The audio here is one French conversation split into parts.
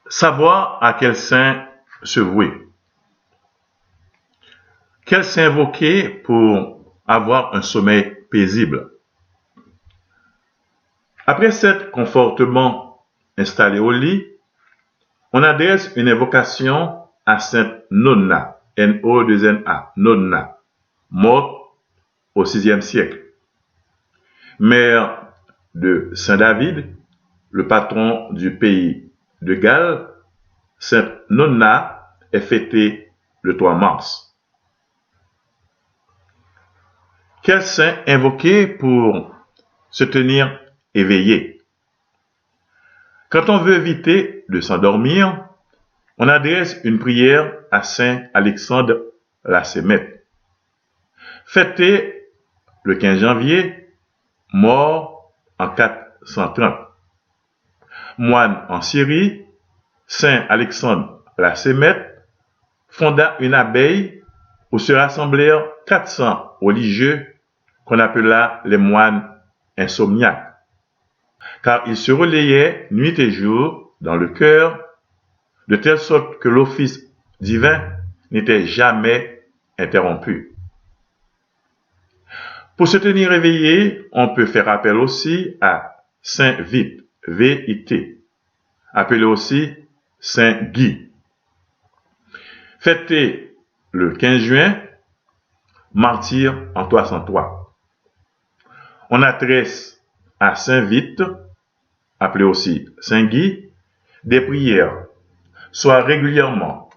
Savoir à quel saint se vouer. Quel saint invoquer pour avoir un sommeil paisible? Après s'être confortablement installé au lit, on adresse une invocation à Sainte Nonna, N-O-2-N-A, Nonna, morte au VIe siècle, mère de Saint David, le patron du pays de Galles. Sainte Nonna est fêtée le 3 mars. Quel saint invoquer pour se tenir éveillé? Quand on veut éviter de s'endormir, on adresse une prière à Saint Alexandre la Sémette, fêté le 15 janvier, mort en 430. Moine en Syrie, Saint Alexandre la Sémette fonda une abbaye où se rassemblèrent 400 religieux qu'on appela les moines insomniaques, car ils se relayaient nuit et jour dans le cœur, de telle sorte que l'office divin n'était jamais interrompu. Pour se tenir éveillé, on peut faire appel aussi à Saint Vite, V-I-T, appelé aussi Saint Guy, fêté le 15 juin, martyr en 303. On adresse à Saint Vite, appelé aussi Saint Guy, des prières, soit régulièrement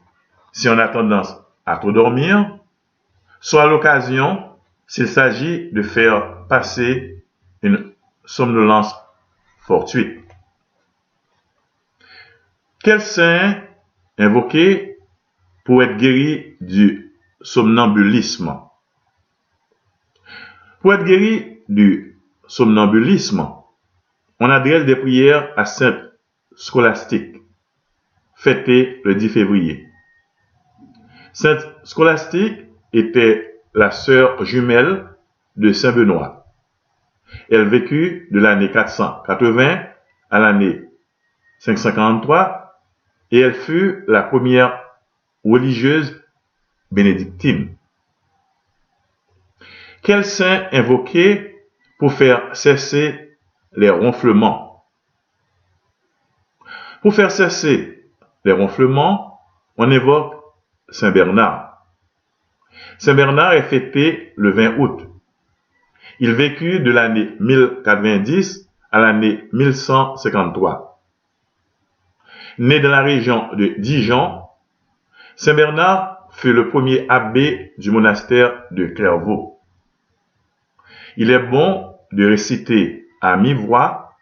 si on a tendance à trop dormir, soit à l'occasion s'il s'agit de faire passer une somnolence fortuite. Quel saint invoquer pour être guéri du somnambulisme? Pour être guéri du somnambulisme, on adresse des prières à Sainte Scolastique, fêtée le 10 février. Sainte Scolastique était la sœur jumelle de Saint Benoît. Elle vécut de l'année 480 à l'année 543 et elle fut la première religieuse bénédictine. Quel saint invoquer pour faire cesser les ronflements? Pour faire cesser les ronflements, on invoque Saint Bernard. Saint Bernard est fêté le 20 août. Il vécut de l'année 1090 à l'année 1153. Né dans la région de Dijon, Saint Bernard fut le premier abbé du monastère de Clairvaux. Il est bon de réciter à mi-voix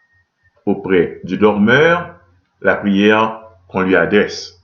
auprès du dormeur la prière qu'on lui adresse.